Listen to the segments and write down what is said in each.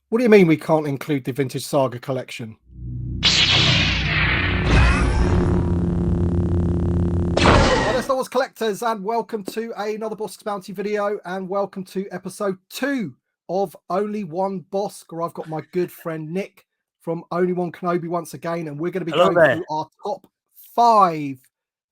What do you mean we can't include the Vintage Saga collection? Hello, Star Wars collectors, and welcome to another Boss Bounty video, and welcome to episode 2 of Only One Boss, where I've got my good friend Nick from Only One Kenobi once again, and we're going to be going through our top 5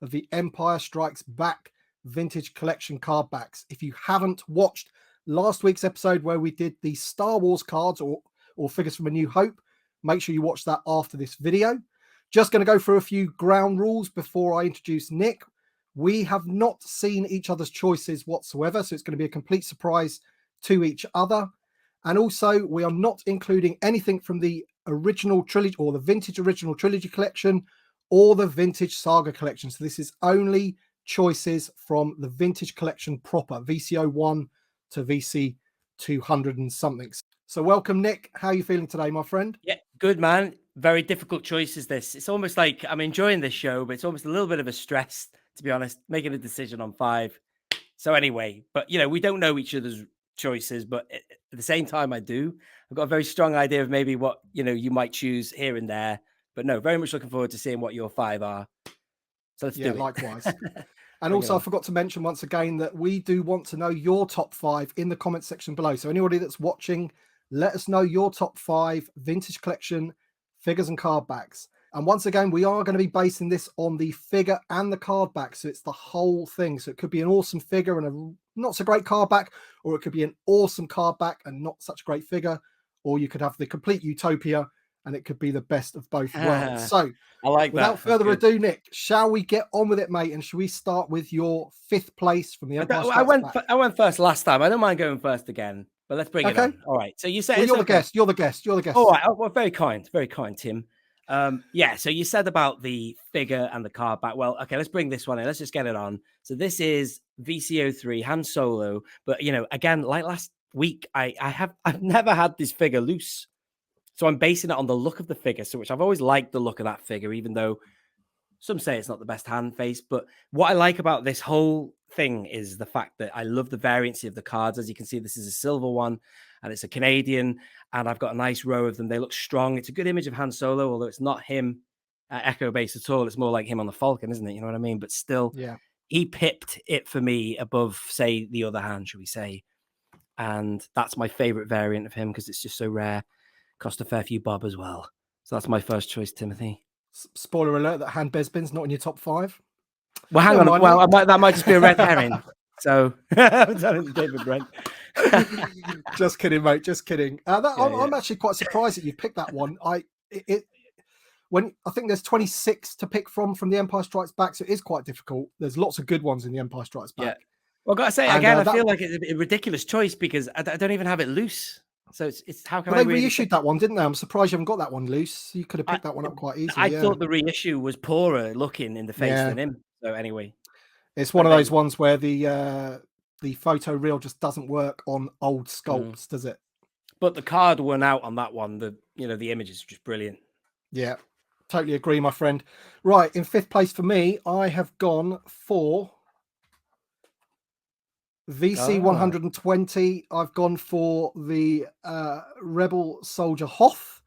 of the Empire Strikes Back vintage collection card backs. If you haven't watched last week's episode where we did the Star Wars cards or figures from A New Hope, make sure you watch that after this video. Just going to go through a few ground rules before I introduce Nick. We have not seen each other's choices whatsoever, so it's going to be a complete surprise to each other. And also, we are not including anything from the original trilogy or the vintage original trilogy collection or the vintage saga collection. So this is only choices from the vintage collection proper, VC01 to VC 200 and something. So welcome, Nick. How are you feeling today, my friend? Yeah, good, man. Very difficult choices, this. It's almost like I'm enjoying this show, but it's almost a little bit of a stress, to be honest, making a decision on 5. So anyway, but, we don't know each other's choices, but at the same time, I do. I've got a very strong idea of maybe what, you might choose here and there. But no, very much looking forward to seeing what your 5 are. So let's do it. Likewise. And also, I forgot to mention once again that we do want to know your top 5 in the comment section below. So anybody that's watching, let us know your top 5 vintage collection figures and card backs. And once again, we are going to be basing this on the figure and the card back. So it's the whole thing. So it could be an awesome figure and a not so great card back, or it could be an awesome card back and not such a great figure, or you could have the complete utopia and it could be the best of both worlds. So I like that. Without further ado, Nick, shall we get on with it, mate? And should we start with your 5th place from the Empire Strikes Back? I went first last time. I don't mind going first again, but let's bring it on. All right. So you said you're the guest. You're the guest. You're the guest. All right. Well, very kind, Tim. Yeah. So you said about the figure and the card back. Well, okay. Let's bring this one in. Let's just get it on. So this is VC03 Han Solo, but again, like last week, I've never had this figure loose. So I'm basing it on the look of the figure, which I've always liked the look of that figure, even though some say it's not the best hand face. But what I like about this whole thing is the fact that I love the variancy of the cards. As you can see, this is a silver one and it's a Canadian, and I've got a nice row of them. They look strong. It's a good image of Han Solo, although it's not him at Echo Base at all. It's more like him on the Falcon, isn't it? You know what I mean? But still, yeah, he pipped it for me above, say, the other hand, should we say. And that's my favorite variant of him because it's just so rare. Cost a fair few bob as well. So that's my first choice, Timothy. Spoiler alert that Han Besbin's not in your top 5. Well, hang on. Well, that might just be a red herring. So David Brent. Just kidding, mate. Just kidding. I'm actually quite surprised that you picked that one. When I think there's 26 to pick from the Empire Strikes Back, so it is quite difficult. There's lots of good ones in the Empire Strikes Back. Yeah. Well, gotta say again, I feel like it's a ridiculous choice because I don't even have it loose. So it's how can they reissued that one, didn't they? I'm surprised you haven't got that one loose. You could have picked that one up quite easily. I thought the reissue was poorer looking in the face than him. So anyway, it's one of those ones where the photo reel just doesn't work on old sculpts, does it? But the card won out on that one. The image is just brilliant. Yeah, totally agree, my friend. Right, in 5th place for me, I have gone for VC 120. I've gone for the Rebel Soldier Hoth,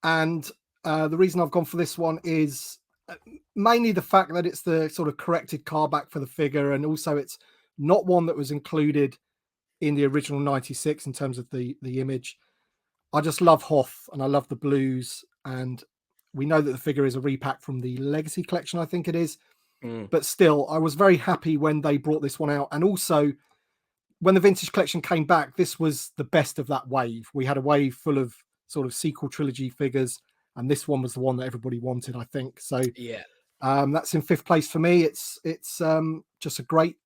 and the reason I've gone for this one is mainly the fact that it's the sort of corrected card back for the figure, and also it's not one that was included in the original 96 in terms of the image. I just love Hoth and I love the blues, and we know that the figure is a repack from the Legacy collection, I think it is. But still, I was very happy when they brought this one out. And also, when the vintage collection came back, this was the best of that wave. We had a wave full of sort of sequel trilogy figures, and this one was the one that everybody wanted, I think. So yeah, that's in 5th place for me. It's just a great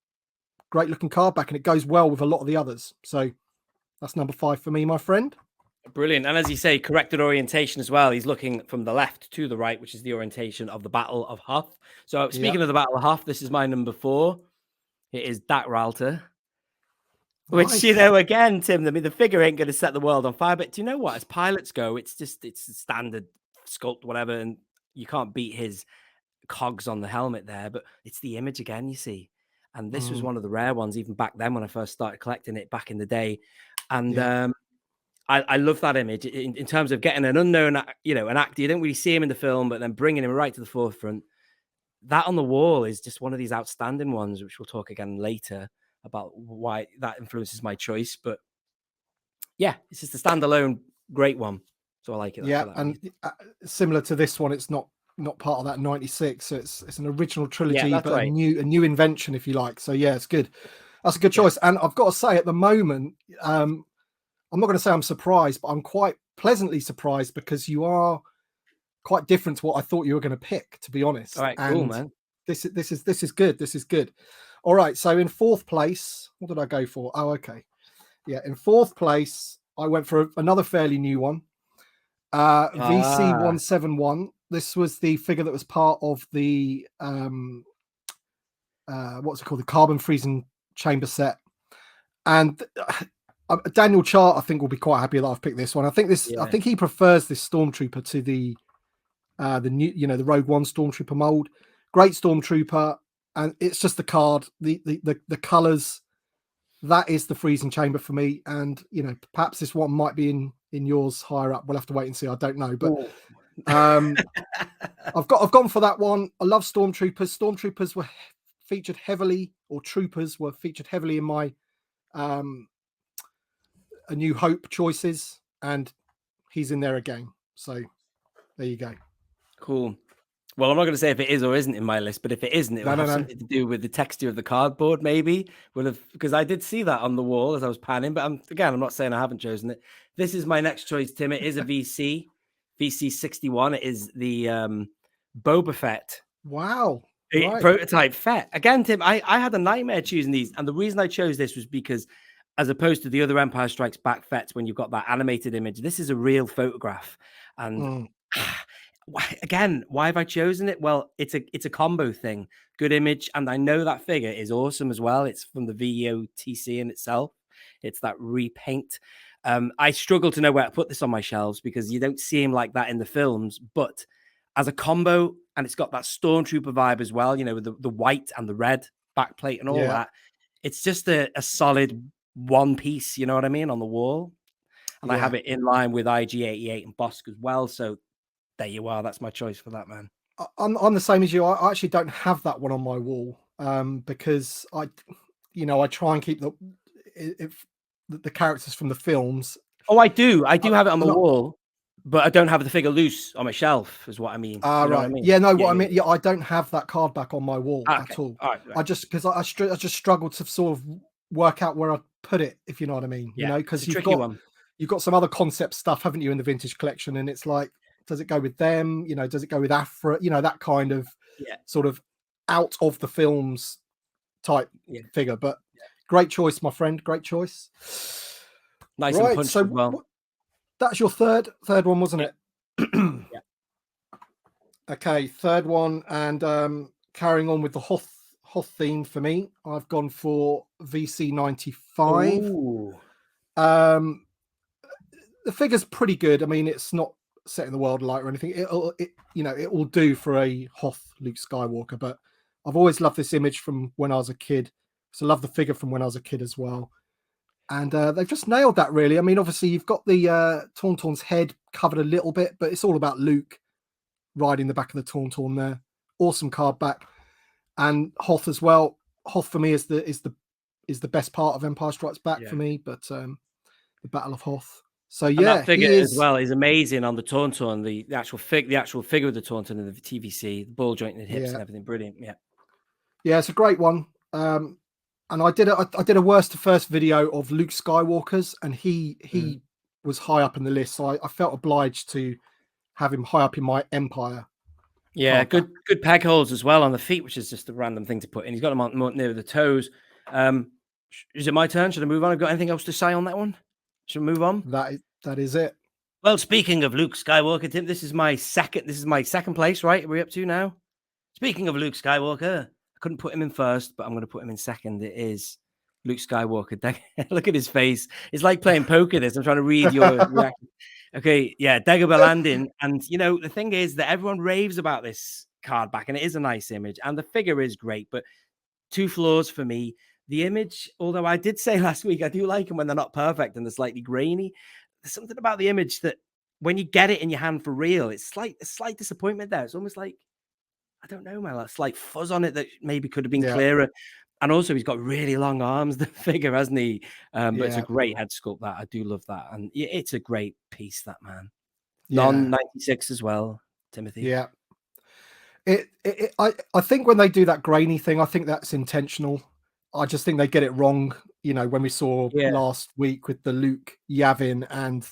looking card back, and it goes well with a lot of the others. So that's number 5 for me, my friend. Brilliant. And as you say, corrected orientation as well. He's looking from the left to the right, which is the orientation of the Battle of Hoth. So speaking of the Battle of Hoth, this is my number 4. It is Dak Ralter. Which, again, Tim, I mean, the figure ain't going to set the world on fire. But do you know what? As pilots go, it's a standard sculpt, whatever. And you can't beat his cogs on the helmet there. But it's the image again, you see. And this was one of the rare ones, even back then when I first started collecting it back in the day. And I love that image in terms of getting an unknown, you know, an actor. You don't really see him in the film, but then bringing him right to the forefront. That on the wall is just one of these outstanding ones, which we'll talk again later about why that influences my choice. But yeah, it's just a standalone great one. So I like it Yeah, for that and reason. similar to this one, it's not part of that 96. So it's an original Yeah, trilogy, that's but a right. new invention, if you like. So yeah, it's good. That's a good Yeah. choice. And I've got to say, at the moment, I'm not going to say I'm surprised, but I'm quite pleasantly surprised because you are quite different to what I thought you were going to pick, to be honest. All right, cool, And man. this is good. This is good. All right. So in fourth place, what did I go for? Oh, okay. Yeah, in fourth place, I went for another fairly new one. VC Ah, 171. This was the figure that was part of the what's it called, the carbon freezing chamber set. And Daniel Chart, I think, will be quite happy that I've picked this one. I yeah. think he prefers this stormtrooper to the new, you know, the Rogue One stormtrooper mold. Great stormtrooper, and it's just the card, the colors. That is the freezing chamber for me. And you know, perhaps this one might be in yours higher up. We'll have to wait and see. I don't know, but Ooh. I've gone for that one. I love stormtroopers. Stormtroopers were featured heavily, or troopers were featured heavily in my A New Hope choices, and he's in there again. So there you go. Cool. Well, I'm not going to say if it is or isn't in my list, but if it isn't, it will have No. something to do with the texture of the cardboard, maybe. Would have, because I did see that on the wall as I was panning. But I'm not saying I haven't chosen it. This is my next choice, Tim. It is a VC 61. It is the Boba Fett Wow. Right. prototype Fett. Again, Tim, I had a nightmare choosing these, and the reason I chose this was because, as opposed to the other Empire Strikes Back Fetts, when you've got that animated image, this is a real photograph, and. Again, why have I chosen it? Well, it's a combo thing. Good image, and I know that figure is awesome as well. It's from the VEOTC in itself. It's that repaint. I struggle to know where to put this on my shelves because you don't see him like that in the films. But as a combo, and it's got that stormtrooper vibe as well. You know, with the white and the red backplate and all Yeah. that. It's just a solid one piece. You know what I mean, on the wall. And I Yeah. have it in line with IG-88 and Bosk as well. So there you are. That's my choice for that, man. I'm the same as you. I actually don't have that one on my wall because I try and keep the characters from the films. Oh, I do. I do have it on I'm the not. wall, but I don't have the figure loose on my shelf, is what I mean. You know what I Right. mean? Yeah. No. Yeah, What I yeah. mean. Yeah. I don't have that card back on my wall Ah, at okay. all. All right. Right. I just because I just struggled to sort of work out where I put it, if you know what I mean. You Yeah. know, It's a because tricky one. you've got some other concept stuff, haven't you, in the vintage collection, and it's like, does it go with them? You know, does it go with Afra? You know, that kind of Yeah. sort of out of the films type Yeah. figure. But great choice, my friend. Great choice. Nice and Right. punched So as well. that's your third one, wasn't Yeah. it? Yeah. Okay, third one, and carrying on with the Hoth theme for me, I've gone for VC 95. Ooh. The figure's pretty good. I mean, it's not set in the world light or anything. It will do for a Hoth Luke Skywalker. But I've always loved this image from when I was a kid. So I love the figure from when I was a kid as well. And they've just nailed that, really. I mean, obviously you've got the Tauntaun's head covered a little bit, but it's all about Luke riding the back of the Tauntaun there. Awesome card back. And Hoth as well. Hoth for me is the best part of Empire Strikes Back for me, but the Battle of Hoth. So And yeah, that figure he as is. well is amazing on the Tauntaun, the actual figure of the Tauntaun in the TVC, the ball jointed hips and everything. Brilliant. Yeah. Yeah, it's a great one. And I did a worst to first video of Luke Skywalker's, and he was high up in the list, so I felt obliged to have him high up in my Empire. Yeah, good peg holes as well on the feet, which is just a random thing to put in. He's got them on more near the toes. Is it my turn? Should I move on? Have got anything else to say on that one? Should we move on? That is it. Well, speaking of Luke Skywalker, Tim, this is my second place, right? Are we up to now? Speaking of Luke Skywalker, I couldn't put him in first, but I'm going to put him in second. It is Luke Skywalker. Look at his face. It's like playing poker. I'm trying to read your reaction. Okay, yeah, Dagobah landing. And, you know, the thing is that everyone raves about this card back, and it is a nice image, and the figure is great, but two flaws for me. The image, although I did say last week, I do like them when they're not perfect and they're slightly grainy. there's something about the image that when you get it in your hand for real, it's like a slight disappointment there. It's almost like, I don't know, man, that slight fuzz on it that maybe could have been clearer. And also, he's got really long arms, the figure, hasn't he? But it's a great head sculpt. That I do love that, and it's a great piece. That man, non-96 as well, Timothy. Yeah. I think when they do that grainy thing, I think that's intentional. I just think they get it wrong. You know, when we saw last week with the Luke Yavin and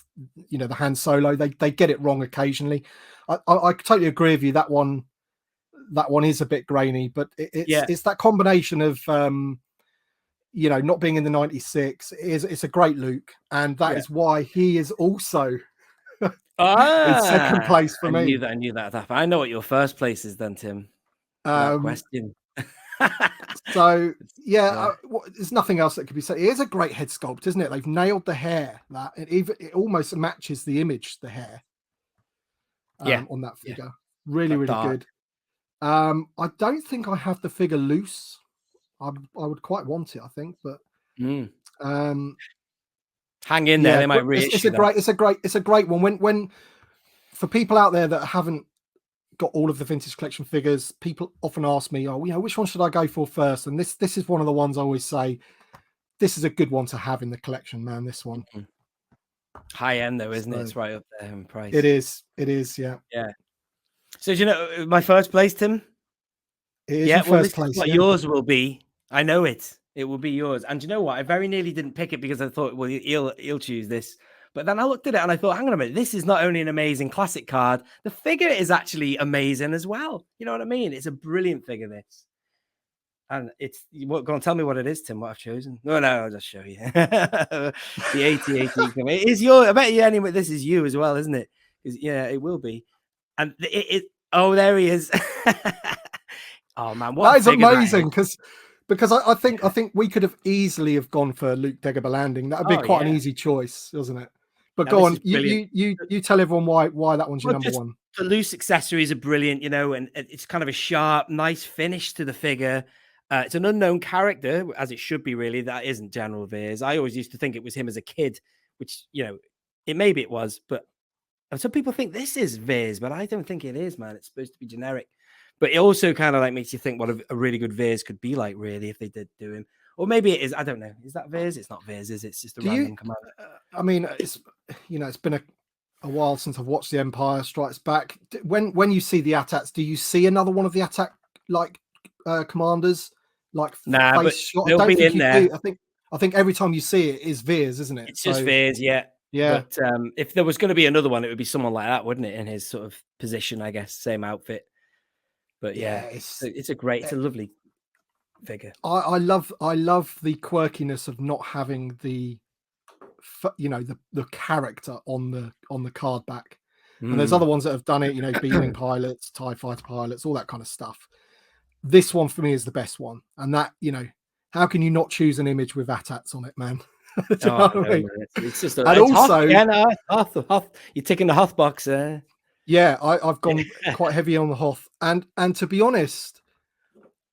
the Han Solo, they get it wrong occasionally. I totally agree with you. That one is a bit grainy, but it's that combination of not being in the 96. It's a great Luke, and that is why he is also in second place for me. I knew that. I know what your first place is then, Tim. That question. So there's nothing else that could be said. It is a great head sculpt, isn't it? They've nailed the hair. That it almost matches the image, the hair. On that figure, really good. I don't think I have the figure loose. I would quite want it, I think, but hang in there. They might reissue it's a great one. When for people out there that haven't got all of the vintage collection figures, people often ask me, which one should I go for first? And this is one of the ones I always say, this is a good one to have in the collection, man. This one. High end though, isn't it? It's right up there in price. It is, yeah. So do you know my first place, Tim? It is your first place. What yours will be. I know it. It will be yours. And do you know what? I very nearly didn't pick it because I thought, well, he'll choose this. But then I looked at it and I thought, hang on a minute, this is not only an amazing classic card, the figure is actually amazing as well. You know what I mean? It's a brilliant figure, this. And go on, tell me what it is, Tim, what I've chosen. No, I'll just show you. The 80. It is yours. I bet you anyway, this is you as well, isn't it? It will be. And there he is. Oh man, that is amazing because I think we could have easily have gone for Luke Dagobah Landing. That would be quite an easy choice, wasn't it? But go on, you tell everyone why that one's your number one. The loose accessories are brilliant, and it's kind of a sharp, nice finish to the figure. It's an unknown character, as it should be, really. That isn't General Veers. I always used to think it was him as a kid, which, maybe it was, but some people think this is Veers, but I don't think it is, man. It's supposed to be generic. But it also kind of like makes you think what a really good Veers could be like, really, if they did do him. Or maybe it is. I don't know. Is that Veers? It's not Veers, is it? It's just a random commander. I mean, it's been a while since I've watched The Empire Strikes Back. When you see the AT-ATs, do you see another one of the AT-AT commanders nah, but shot? they'll be in there. I think every time you see it is Veers, isn't it? It's just Veers, yeah. But if there was going to be another one, it would be someone like that, wouldn't it? In his sort of position, I guess, same outfit. But it's a lovely figure. I love the quirkiness of not having the character on the card back. And there's other ones that have done it, beaming pilots, TIE fighter pilots, all that kind of stuff. This one for me is the best one. And that, how can you not choose an image with AT-ATs on it, man? It's just and also you're ticking the Hoth box there. Yeah, I've gone quite heavy on the Hoth, and to be honest,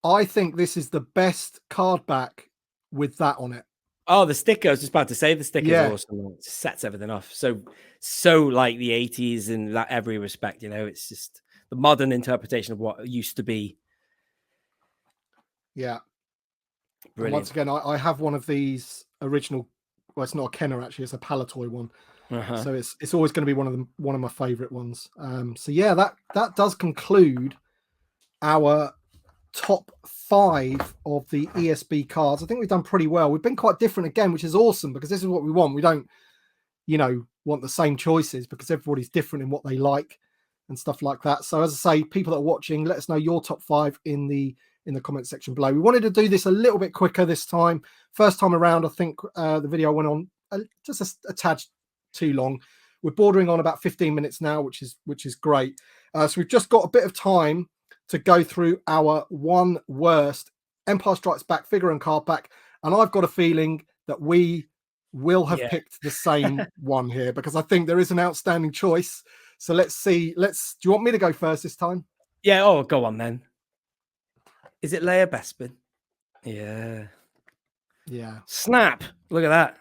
I think this is the best card back with that on it. Oh, the sticker! I was just about to say the sticker is awesome. It sets everything off. So like the 80s in that every respect. It's just the modern interpretation of what used to be. Yeah. Once again, I have one of these original. Well, it's not a Kenner actually; it's a Palatoy one. So it's always going to be one of my favorite ones. So yeah, that does conclude our top 5 of the ESB cards. I think we've done pretty well. We've been quite different again, which is awesome because this is what we want. We don't, want the same choices because everybody's different in what they like and stuff like that. So as I say, people that are watching, let us know your top 5 in the comment section below. We wanted to do this a little bit quicker this time. First time around, I think the video went on just a tad too long. We're bordering on about 15 minutes now, which is great. So we've just got a bit of time to go through our one worst Empire Strikes Back figure and card pack, and I've got a feeling that we will have picked the same one here because I think there is an outstanding choice. So let's see. Do you want me to go first this time? Yeah. Oh, go on then. Is it Leia Bespin? Yeah. Yeah. Snap! Look at that.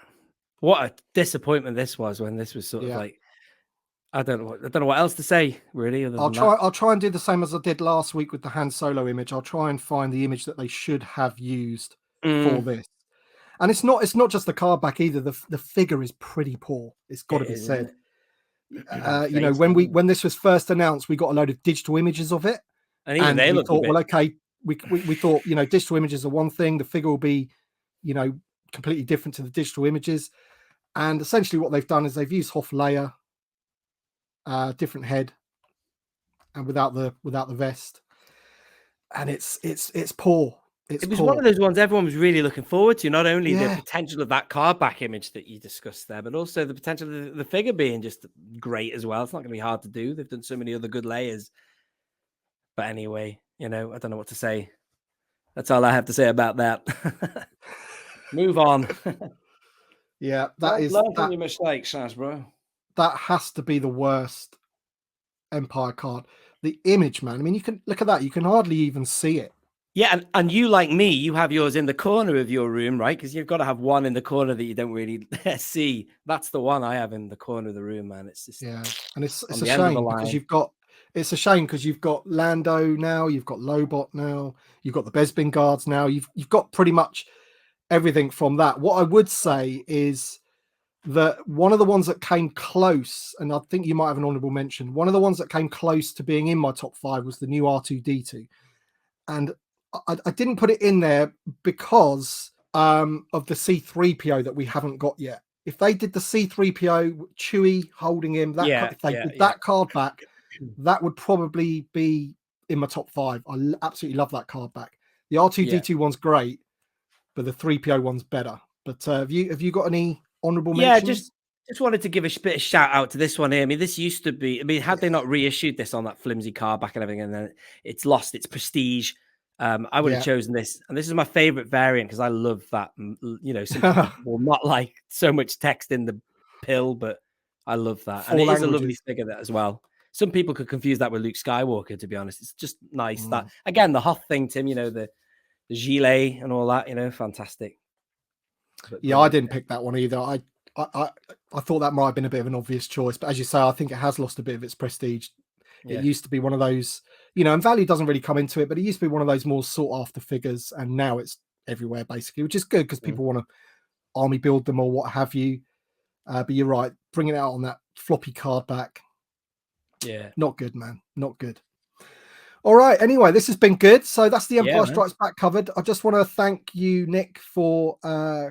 What a disappointment this was when this was sort of like, I don't know what else to say really. Other than I'll try and do the same as I did last week with the Han Solo image. I'll try and find the image that they should have used for this. And it's not just the card back either. The figure is pretty poor. It's got to be said. You know, when this was first announced, we got a load of digital images of it, and even they we thought, well, okay, we thought, you know, digital images are one thing. The figure will be, you know, completely different to the digital images. And essentially, what they've done is they've used Hoth Leia, different head, and without the vest, and it's poor. It was one of those ones everyone was really looking forward to, not only the Yeah. potential of that card back image that you discussed there, but also the potential of the figure being just great as well. It's not going to be hard to do. They've done so many other good layers. But anyway, you know, I don't know what to say. That's all I have to say about that. Move on. Yeah, learn from your mistakes, bro. That has to be the worst Empire card. The image, man. I mean, you can look at that. You can hardly even see it. Yeah, and you, like me, you have yours in the corner of your room, right? Because you've got to have one in the corner that you don't really see. That's the one I have in the corner of the room, man. It's just and it's a shame because you've got. It's a shame because you've got Lando now, you've got Lobot now, you've got the Bespin guards now. You've got pretty much everything from that. What I would say is that one of the ones that came close, and I think you might have an honorable mention. One of the ones that came close to being in my top 5 was the new R2D2, and I didn't put it in there because of the C3PO that we haven't got yet. If they did the C3PO, Chewie holding him, if they did that card back, that would probably be in my top 5. I absolutely love that card back. The R2D2 one's great, but the 3PO one's better. But have you got any honorable mentions? Just wanted to give a bit of shout out to this one here. I mean, this used to be, had they not reissued this on that flimsy card back and everything, and then it's lost its prestige. I would have chosen this, and this is my favorite variant because I love that. You know, some people will not like so much text in the pill, but I love that, and it is a lovely figure that as well. Some people could confuse that with Luke Skywalker. To be honest, it's just nice that again the Hoth thing, Tim. You know, the gilet and all that. You know, fantastic. But, I didn't pick that one either. I thought that might have been a bit of an obvious choice, but as you say, I think it has lost a bit of its prestige. It used to be one of those, you know, and value doesn't really come into it, but it used to be one of those more sought after figures, and now it's everywhere basically, which is good because people want to army build them or what have you. But you're right, bringing it out on that floppy card back, not good, man, not good. All right, anyway, this has been good. So that's the Empire Strikes Back covered. I just want to thank you, Nick, for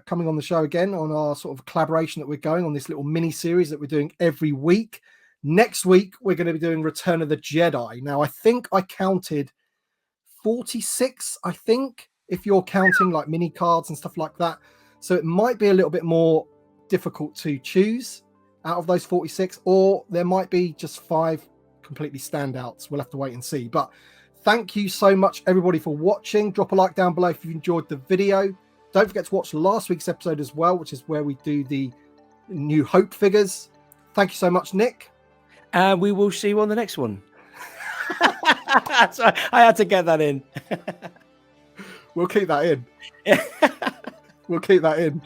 coming on the show again on our sort of collaboration that we're going on, this little mini series that we're doing every week. Next week, we're going to be doing Return of the Jedi. Now, I think I counted 46, I think, if you're counting like mini cards and stuff like that. So it might be a little bit more difficult to choose out of those 46, or there might be just 5 completely standouts. We'll have to wait and see. But thank you so much, everybody, for watching. Drop a like down below if you enjoyed the video. Don't forget to watch last week's episode as well, which is where we do the New Hope figures. Thank you so much, Nick. And we will see you on the next one. Sorry, I had to get that in. We'll keep that in. We'll keep that in.